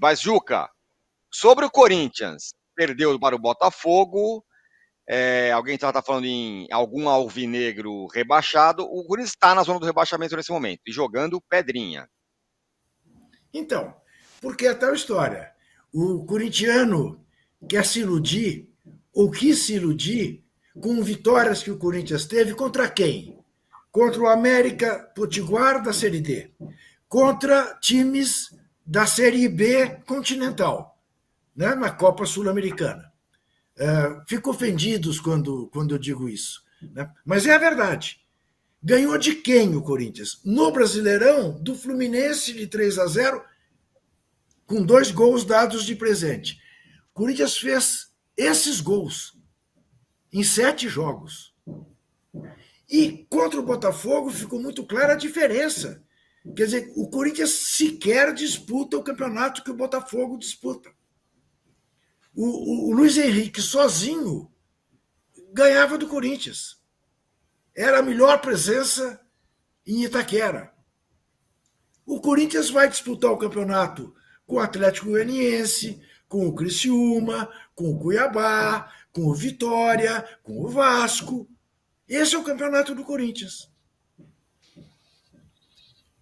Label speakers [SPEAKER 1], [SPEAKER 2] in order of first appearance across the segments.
[SPEAKER 1] Mas, Juca, sobre o Corinthians, perdeu para o Botafogo. Alguém estava falando em algum alvinegro rebaixado. O Corinthians está na zona do rebaixamento nesse momento e jogando pedrinha.
[SPEAKER 2] Então, porque é tal história. O corintiano quer se iludir, ou quis se iludir, com vitórias que o Corinthians teve contra quem? Contra o América Potiguar da Série D, contra times da Série B continental, né, na Copa Sul-Americana. Fico ofendidos quando eu digo isso, né? Mas é a verdade. Ganhou de quem o Corinthians? No Brasileirão, do Fluminense de 3-0, com 2 gols dados de presente. O Corinthians fez esses gols em 7 jogos. E contra o Botafogo ficou muito clara a diferença. Quer dizer, o Corinthians sequer disputa o campeonato que o Botafogo disputa. O Luiz Henrique sozinho ganhava do Corinthians. Era a melhor presença em Itaquera. O Corinthians vai disputar o campeonato com o Atlético Goianiense, com o Criciúma, com o Cuiabá, com o Vitória, com o Vasco. Esse é o campeonato do Corinthians.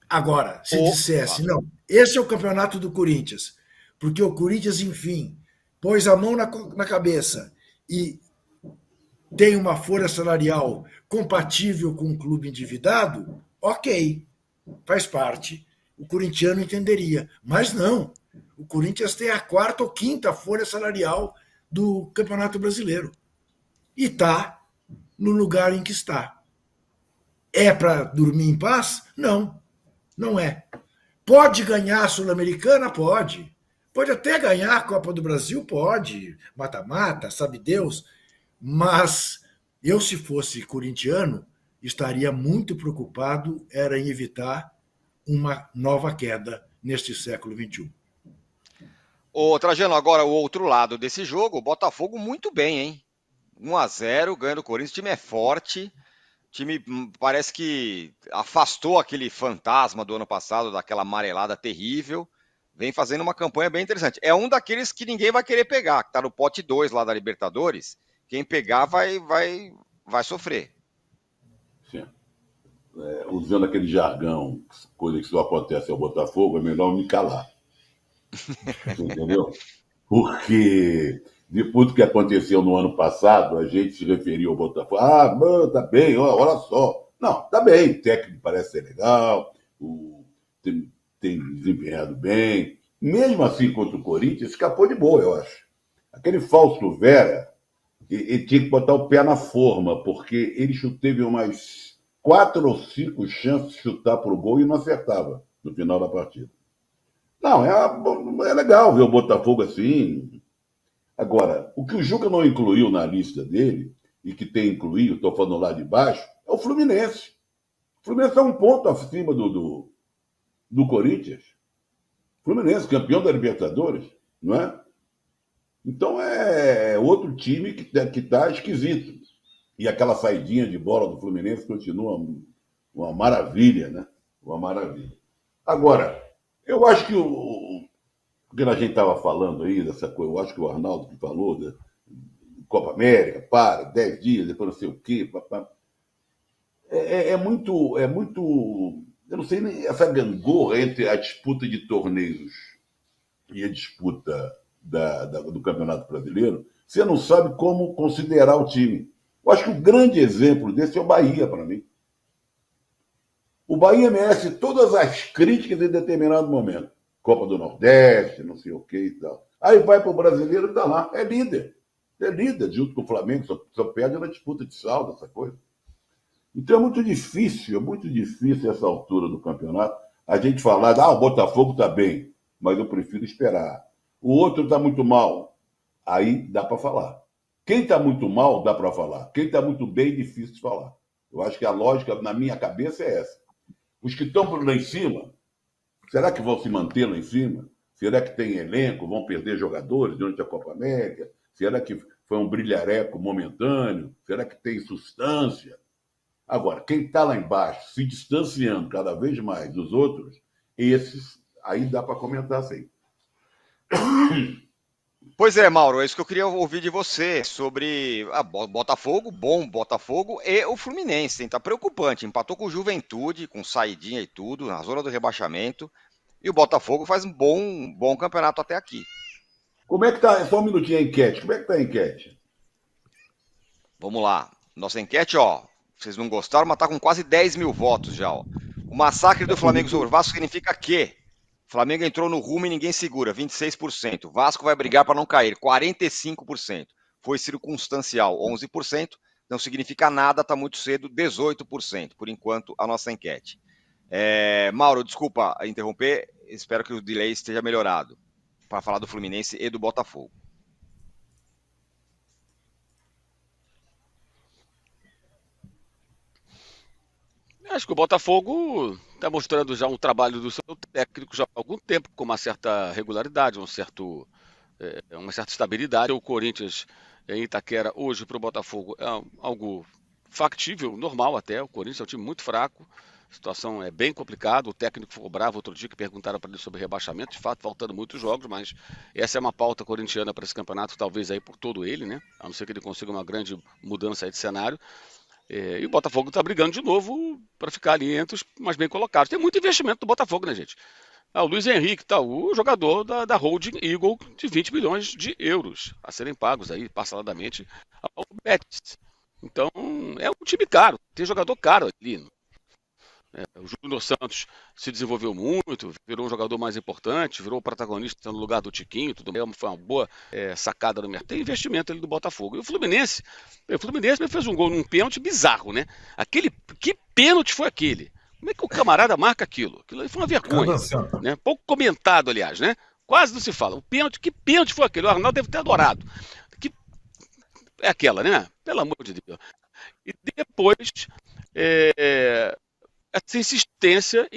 [SPEAKER 2] Agora, se dissesse, não, esse é o campeonato do Corinthians, porque o Corinthians, enfim, pôs a mão na cabeça e tem uma folha salarial compatível com um clube endividado, ok, faz parte. O corintiano entenderia. Mas não. O Corinthians tem a 4ª ou 5ª folha salarial do Campeonato Brasileiro. E está no lugar em que está. É para dormir em paz? Não, não é. Pode ganhar a Sul-Americana? Pode. Pode até ganhar a Copa do Brasil? Pode. Mata-mata, sabe Deus. Mas eu, se fosse corintiano, estaria muito preocupado era em evitar uma nova queda neste século XXI.
[SPEAKER 1] Ô, Trajano, agora o outro lado desse jogo, o Botafogo muito bem, hein? 1-0, ganha do Corinthians, o time é forte, o time parece que afastou aquele fantasma do ano passado, daquela amarelada terrível, vem fazendo uma campanha bem interessante. É um daqueles que ninguém vai querer pegar, que tá no pote 2 lá da Libertadores, quem pegar vai sofrer.
[SPEAKER 3] Sim. Usando aquele jargão, coisa que só acontece ao Botafogo, é melhor me calar. Entendeu? Porque depois do que aconteceu no ano passado, a gente se referiu ao Botafogo. Ah, mano, tá bem, olha só. Não, tá bem, o técnico parece ser legal, tem desempenhado bem. Mesmo assim, contra o Corinthians, escapou de boa, eu acho. Aquele falso Vera, ele tinha que botar o pé na forma, porque ele teve umas 4 ou 5 chances de chutar pro gol e não acertava no final da partida. Não, é legal ver o Botafogo assim. Agora, o que o Juca não incluiu na lista dele, e que tem incluído, estou falando lá de baixo, é o Fluminense. O Fluminense é um ponto acima do Corinthians. Fluminense, campeão da Libertadores, não é? Então é outro time que tá esquisito. E aquela saidinha de bola do Fluminense continua uma maravilha, né? Uma maravilha. Agora, eu acho que porque a gente estava falando aí dessa coisa, eu acho que o Arnaldo que falou, da Copa América, 10 dias, depois não sei o quê. Papá. É muito. Eu não sei nem essa gangorra entre a disputa de torneios e a disputa do Campeonato Brasileiro, você não sabe como considerar o time. Eu acho que o grande exemplo desse é o Bahia, para mim. O Bahia merece todas as críticas em determinado momento. Copa do Nordeste, não sei o que e tal. Aí vai para o Brasileiro e está lá. É líder. É líder, junto com o Flamengo, só perde na disputa de saldo, essa coisa. Então é muito difícil essa altura do campeonato, a gente falar, o Botafogo está bem, mas eu prefiro esperar. O outro está muito mal. Aí dá para falar. Quem está muito mal, dá para falar. Quem está muito bem, difícil de falar. Eu acho que a lógica, na minha cabeça, é essa. Os que estão lá em cima, será que vão se manter lá em cima? Será que tem elenco? Vão perder jogadores durante a Copa América? Será que foi um brilhareco momentâneo? Será que tem substância? Agora, quem está lá embaixo, se distanciando cada vez mais dos outros, esses aí dá para comentar assim.
[SPEAKER 1] Pois é, Mauro, é isso que eu queria ouvir de você sobre Botafogo, bom Botafogo e o Fluminense. Tá preocupante, empatou com o Juventude, com saidinha e tudo, na zona do rebaixamento. E o Botafogo faz um bom campeonato até aqui.
[SPEAKER 3] Como é que tá? Só um minutinho a enquete. Como é que tá a enquete?
[SPEAKER 1] Vamos lá. Nossa enquete, ó. Vocês não gostaram, mas tá com quase 10 mil votos já, ó. O massacre do Flamengo sobre o Vasco significa que Flamengo entrou no rumo e ninguém segura, 26%. Vasco vai brigar para não cair, 45%. Foi circunstancial, 11%. Não significa nada, tá muito cedo, 18%. Por enquanto, a nossa enquete. Mauro, desculpa interromper, espero que o delay esteja melhorado para falar do Fluminense e do Botafogo.
[SPEAKER 4] Acho que o Botafogo está mostrando já um trabalho do seu técnico já há algum tempo, com uma certa regularidade, uma certa estabilidade. O Corinthians em Itaquera hoje para o Botafogo é algo factível, normal até. O Corinthians é um time muito fraco, a situação é bem complicada. O técnico ficou bravo outro dia que perguntaram para ele sobre rebaixamento, de fato, faltando muitos jogos, mas essa é uma pauta corintiana para esse campeonato, talvez aí por todo ele, né? A não ser que ele consiga uma grande mudança aí de cenário. E o Botafogo está brigando de novo para ficar ali entre os mais bem colocados. Tem muito investimento do Botafogo, né, gente? O Luiz Henrique, tá, o jogador da Holding Eagle de 20 milhões de euros a serem pagos aí parceladamente ao Betis. Então, é um time caro, tem jogador caro ali. O Júnior Santos se desenvolveu muito, virou um jogador mais importante, virou protagonista no lugar do Tiquinho, tudo bem, foi uma boa sacada no mercado. Tem investimento ali do Botafogo. E o Fluminense fez um gol num pênalti bizarro, né? Que pênalti foi aquele? Como é que o camarada marca aquilo? Aquilo ali foi uma vergonha, né? Pouco comentado, aliás, né? Quase não se fala. Que pênalti foi aquele? O Arnaldo deve ter adorado. Que é aquela, né? Pelo amor de Deus. E depois essa insistência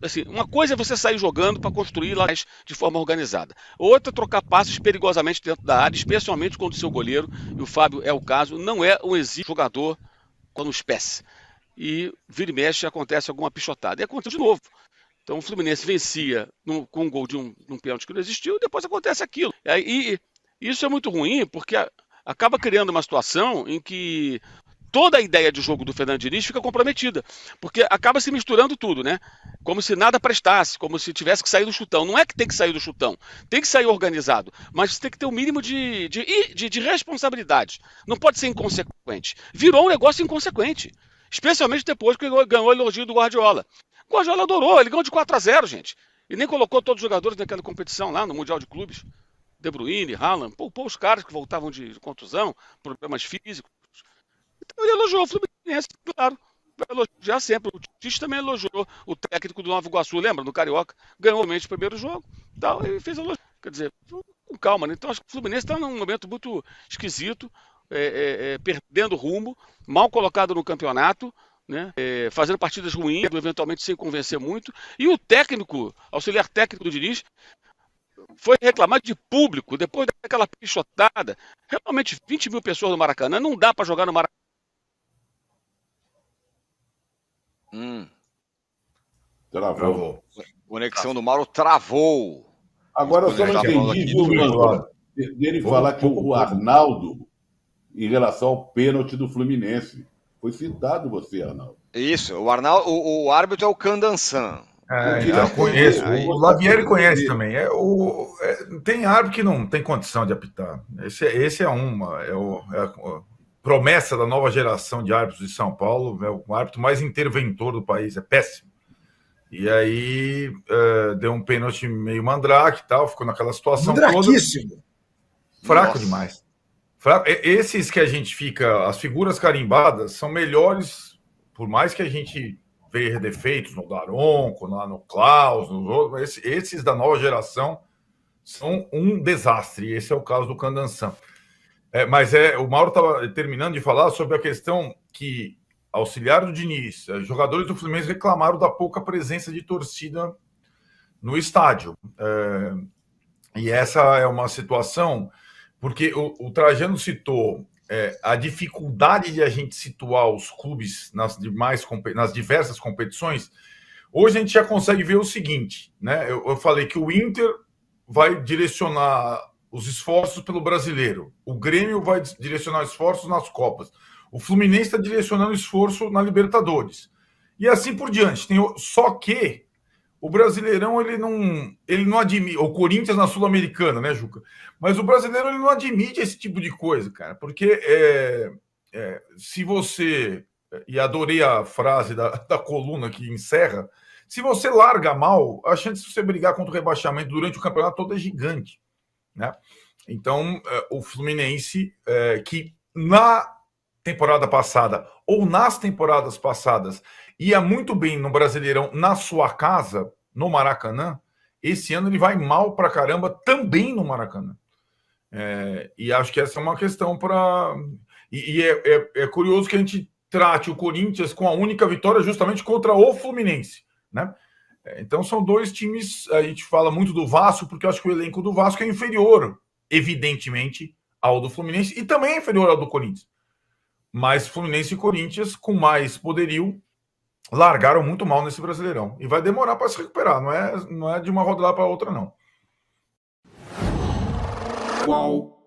[SPEAKER 4] assim, uma coisa é você sair jogando para construir lá de forma organizada. Outra é trocar passes perigosamente dentro da área, especialmente quando o seu goleiro, e o Fábio é o caso, não é um exímio jogador com os pés. E vira e mexe acontece alguma pichotada. E aconteceu de novo. Então o Fluminense vencia com um gol de um pênalti que não existiu, e depois acontece aquilo. E isso é muito ruim, porque acaba criando uma situação em que toda a ideia de jogo do Fernando Diniz fica comprometida, porque acaba se misturando tudo, né? Como se nada prestasse, como se tivesse que sair do chutão. Não é que tem que sair do chutão, tem que sair organizado, mas tem que ter um mínimo de responsabilidade. Não pode ser inconsequente. Virou um negócio inconsequente, especialmente depois que ganhou o elogio do Guardiola. O Guardiola adorou, ele ganhou de 4-0, gente. E nem colocou todos os jogadores naquela competição lá no Mundial de Clubes. De Bruyne, Haaland, poupou os caras que voltavam de contusão, problemas físicos. Então ele elogiou o Fluminense, claro. Vai elogiar sempre. O Tite também elogiou o técnico do Nova Iguaçu, lembra? Do Carioca. Ganhou o primeiro jogo. Tal, e fez elogio. Quer dizer, com calma, né? Então acho que o Fluminense está num momento muito esquisito, perdendo rumo, mal colocado no campeonato, né? Fazendo partidas ruins, eventualmente sem convencer muito. E o técnico, auxiliar técnico do Diniz, foi reclamar de público, depois daquela pichotada. Realmente, 20 mil pessoas no Maracanã, não dá para jogar no Maracanã.
[SPEAKER 3] Travou.
[SPEAKER 1] Conexão do Mauro travou.
[SPEAKER 3] Agora eu só não entendi, viu, Mano, dele falar que o Arnaldo, em relação ao pênalti do Fluminense, foi citado você, Arnaldo.
[SPEAKER 1] Isso, o árbitro é o Candansan.
[SPEAKER 5] Eu conheço. O Lavieri conhece também. Tem árbitro que não tem condição de apitar. Esse é a promessa da nova geração de árbitros de São Paulo. É o árbitro mais interventor do país. É péssimo. E aí deu um pênalti meio mandrake e tal. Ficou naquela situação
[SPEAKER 2] Mandraquíssimo.
[SPEAKER 5] toda. Fraco
[SPEAKER 1] Nossa.
[SPEAKER 5] demais. Esses que a gente fica... As figuras carimbadas são melhores, por mais que a gente veja defeitos no Daronco, no Klaus, nos outros. Esses da nova geração são um desastre. Esse é o caso do Candansan. Mas o Mauro estava terminando de falar sobre a questão que auxiliar do Diniz, jogadores do Fluminense reclamaram da pouca presença de torcida no estádio. E essa é uma situação, porque o Trajano citou a dificuldade de a gente situar os clubes nas diversas competições. Hoje a gente já consegue ver o seguinte, né? Eu falei que o Inter vai direcionar os esforços pelo Brasileiro. O Grêmio vai direcionar esforços nas Copas. O Fluminense está direcionando esforço na Libertadores. E assim por diante. Só que o Brasileirão, ele não admite... O Corinthians na Sul-Americana, né, Juca? Mas o brasileiro, ele não admite esse tipo de coisa, cara. Porque se você... E adorei a frase da coluna que encerra. Se você larga mal, a chance de você brigar contra o rebaixamento durante o campeonato todo é gigante, né? Então, o Fluminense, que na temporada passada, ou nas temporadas passadas, ia muito bem no Brasileirão na sua casa, no Maracanã, esse ano ele vai mal pra caramba também no Maracanã. E acho que essa é uma questão para... E é curioso que a gente trate o Corinthians com a única vitória justamente contra o Fluminense, né? Então são dois times, a gente fala muito do Vasco, porque eu acho que o elenco do Vasco é inferior, evidentemente, ao do Fluminense, e também é inferior ao do Corinthians. Mas Fluminense e Corinthians, com mais poderio, largaram muito mal nesse Brasileirão. E vai demorar para se recuperar, não é de uma rodada para outra, não.
[SPEAKER 6] Qual